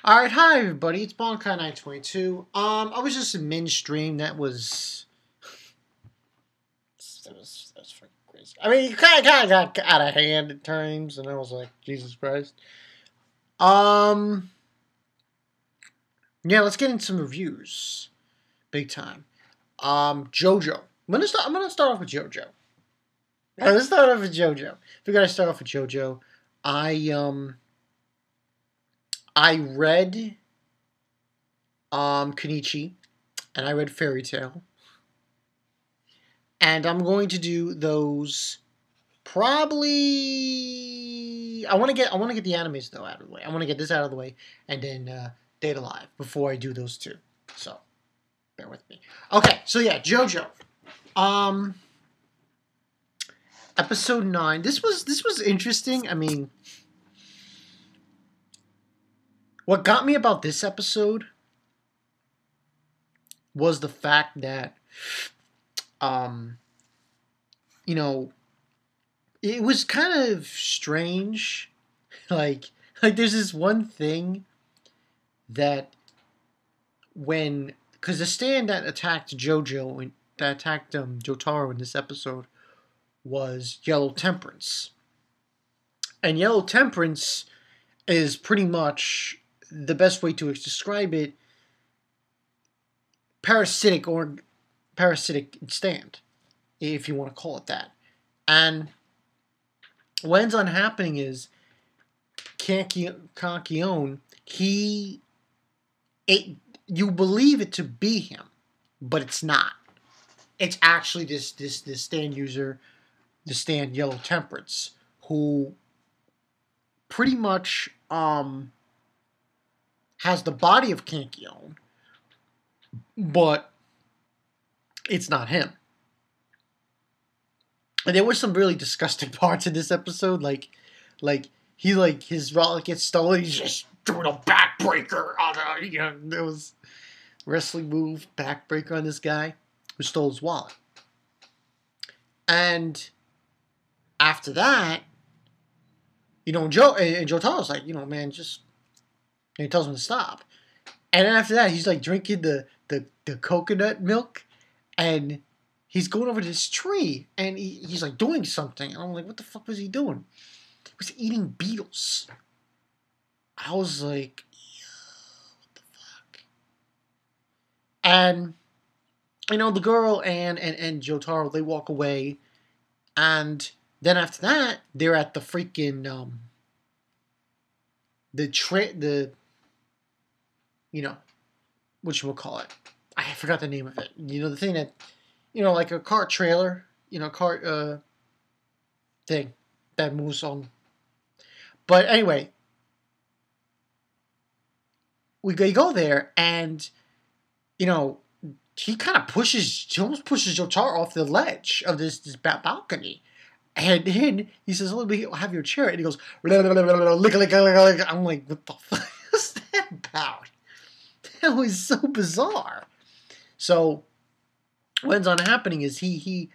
Alright, hi everybody, it's Bonkai922. I was just in min stream that was freaking crazy. I mean, it kinda got out of hand at times, and I was like, Jesus Christ. Yeah, let's get into some reviews. Big time. Jojo. I'm gonna start off with Jojo. Let's start off with Jojo. If we gotta start off with Jojo, I read Kenichi, and I read Fairy Tail, and I'm going to do those probably. I want to get the animes though out of the way. I want to get this out of the way, and then Date Alive before I do those two. So bear with me. Okay, so yeah, JoJo. Episode 9. This was interesting. I mean, what got me about this episode was the fact that, you know, it was kind of strange. Like there's this one thing that because the stand that attacked JoJo and that attacked Jotaro in this episode was Yellow Temperance. And Yellow Temperance is pretty much the best way to describe it, parasitic stand, if you want to call it that. And what ends on happening is Kankion, you believe it to be him, but it's not. It's actually this stand user, the stand Yellow Temperance, who pretty much has the body of Kankion, but it's not him. And there were some really disgusting parts in this episode, like his rock gets stolen, he's just doing a backbreaker on there was wrestling move backbreaker on this guy who stole his wallet. And after that, Jotaro's like, man, just, and he tells him to stop. And then after that, he's like drinking the coconut milk, and he's going over to this tree, and he's like doing something. And I'm like, what the fuck was he doing? He was eating beetles. I was like, what the fuck? And, the girl and Jotaro, they walk away, and then after that, they're at the freaking, whatchamacallit? I forgot the name of it. The thing that, like a cart trailer, cart, thing that moves on. But anyway, we go there, and, he almost pushes Jotaro off the ledge of this balcony. And then he says, "Oh, have your chair." And he goes, lick. I'm like, what the fuck is that about? That was so bizarre. So what ends on happening is he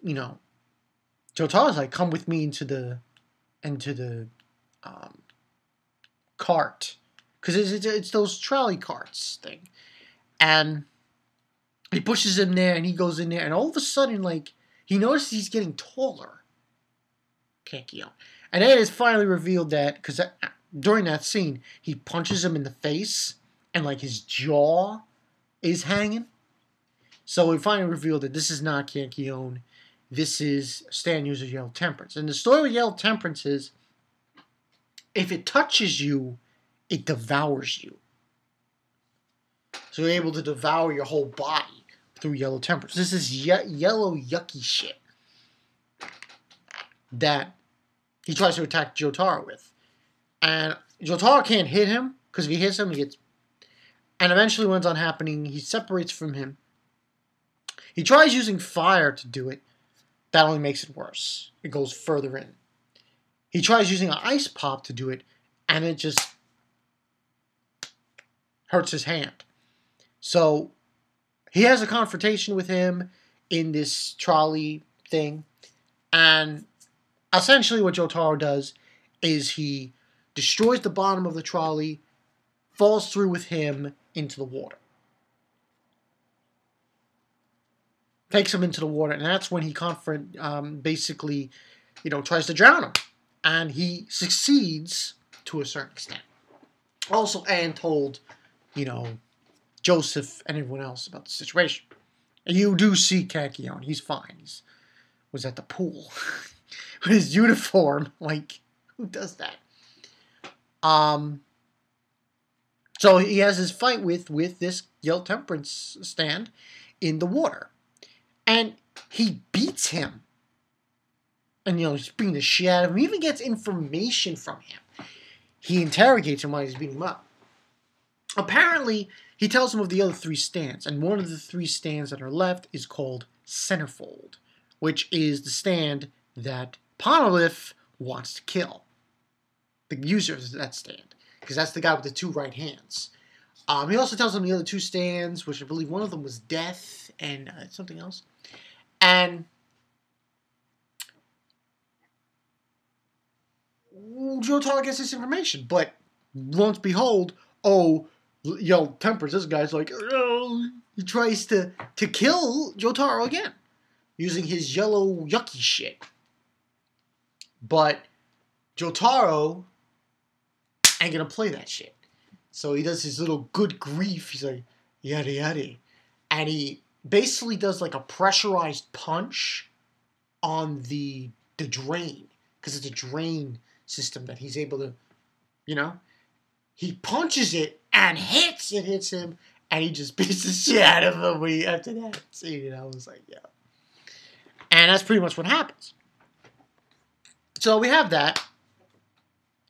Jotaro's like, come with me into the cart, because it's those trolley carts thing, and he pushes him there, and he goes in there, and all of a sudden, like, he notices he's getting taller. Kankion. And then it's finally revealed that, because during that scene, he punches him in the face, and, like, his jaw is hanging. So we finally revealed that this is not Kankion. This is stand user Yellow Temperance. And the story with Yellow Temperance is, if it touches you, it devours you. So you're able to devour your whole body through Yellow Temperance. This is yellow yucky shit that he tries to attack Jotaro with. And Jotaro can't hit him, because if he hits him, he gets... And eventually what ends on happening, he separates from him. He tries using fire to do it. That only makes it worse. It goes further in. He tries using an ice pop to do it, and it just hurts his hand. So he has a confrontation with him in this trolley thing, and essentially what Jotaro does is he destroys the bottom of the trolley, falls through with him into the water. Takes him into the water, and that's when he basically, tries to drown him. And he succeeds to a certain extent. Also, Anne told, Joseph and everyone else about the situation. And you do see Cancion. He's fine. Was at the pool with his uniform. Like, who does that? So he has his fight with this Temperance stand in the water. And he beats him. And, he's beating the shit out of him. He even gets information from him. He interrogates him while he's beating him up. Apparently, he tells him of the other 3 stands. And one of the 3 stands that are left is called Centerfold, which is the stand that Pontiff wants to kill. The user of that stand. Because that's the guy with the 2 right hands. He also tells him the other 2 stands, which I believe one of them was Death and something else. And Jotaro gets this information, but lo and behold, Temperance, this guy's like, he tries to kill Jotaro again, using his yellow yucky shit. But Jotaro ain't gonna play that shit. So he does his little good grief, he's like, yada yada. And he basically does like a pressurized punch on the drain. Because it's a drain system that he's able to, he punches it and hits him, and he just beats the shit out of him after that. So, I was like, yeah. And that's pretty much what happens. So we have that.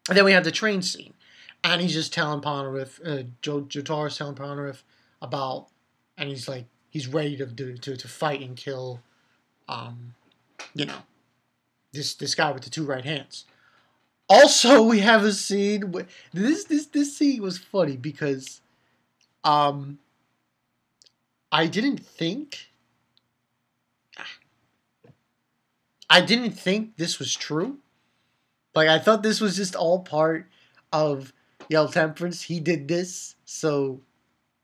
And then we have the train scene. And he's just telling Pontiff, Jotaro's telling Pontiff about, and he's like, he's ready to fight and kill, this guy with the 2 right hands. Also, we have a scene. This scene was funny because, I didn't think this was true. Like, I thought this was just all part of Temperance. He did this, so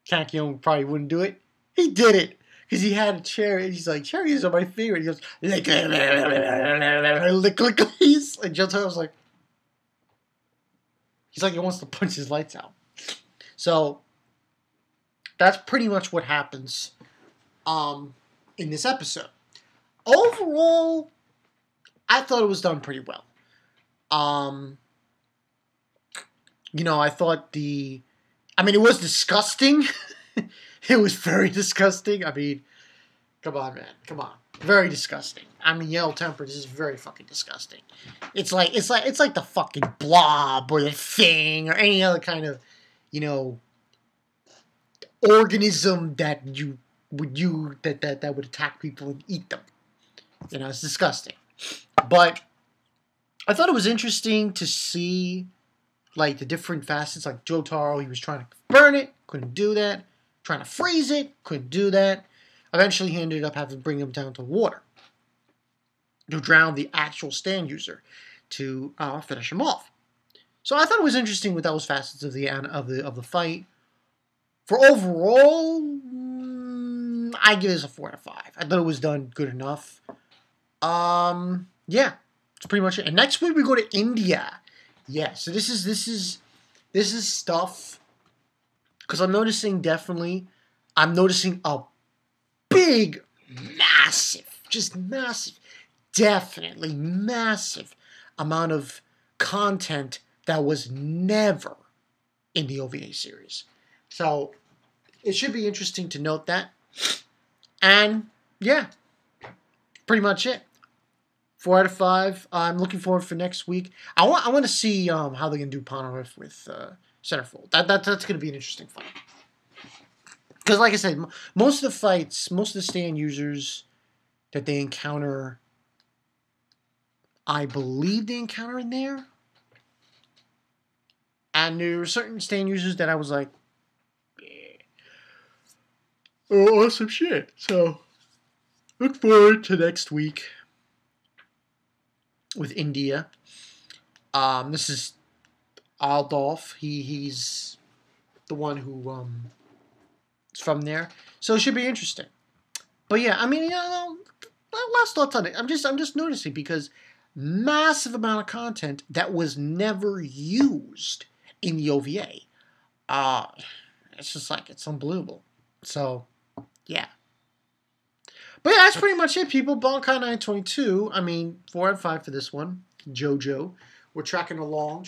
Cancion probably wouldn't do it. He did it. Because he had a chair, and he's like, cherries are my favorite. He goes, lick, and Jotaro was like, he's like, he wants to punch his lights out. So, that's pretty much what happens in this episode. Overall, I thought it was done pretty well. I thought it was disgusting. It was very disgusting. I mean, come on, man. Come on. Very disgusting. Temperance is very fucking disgusting. It's like the fucking Blob or the Thing or any other kind of, organism that would attack people and eat them. It's disgusting. But I thought it was interesting to see like the different facets. Like Jotaro, he was trying to burn it, couldn't do that. Trying to freeze it, couldn't do that. Eventually, he ended up having to bring him down to water to drown the actual stand user to finish him off. So I thought it was interesting with those facets of the fight. For overall, I give this a 4 out of 5. I thought it was done good enough. Yeah, that's pretty much it. And next week we go to India. Yeah, so this is stuff. Because I'm noticing a big, massive, definitely massive amount of content that was never in the OVA series. So, it should be interesting to note that. And, yeah, pretty much it. 4 out of 5. I'm looking forward for next week. I want to see how they're going to do Pontiff with Centerfold. That's going to be an interesting fight. Because, like I said, most of the stand users that they encounter, I believe they encounter in there. And there were certain stand users that I was like, oh, awesome shit. So, look forward to next week with India. This is Aldolf. He's the one who is from there. So it should be interesting. But yeah, I mean, last thoughts on it. I'm just noticing because massive amount of content that was never used in the OVA. It's just like, it's unbelievable. So, yeah. But yeah, that's pretty much it, people. Bankai 922. I mean, 4 and 5 for this one. JoJo. We're tracking along,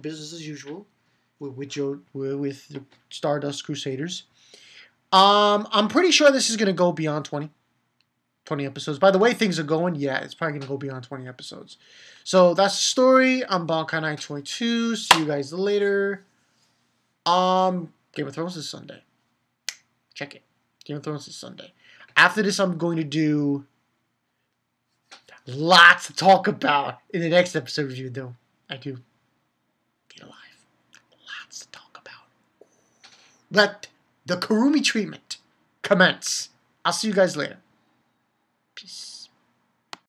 business as usual with the Stardust Crusaders. I'm pretty sure this is going to go beyond 20 episodes. By the way things are going, yeah, it's probably going to go beyond 20 episodes. So that's the story. I'm Bankai 922. See you guys later. Game of Thrones is Sunday. Check it. Game of Thrones is Sunday. After this, I'm going to do lots to talk about in the next episode review, though. I do. Get alive. Lots to talk about. Let the Kurumi treatment commence. I'll see you guys later. Peace.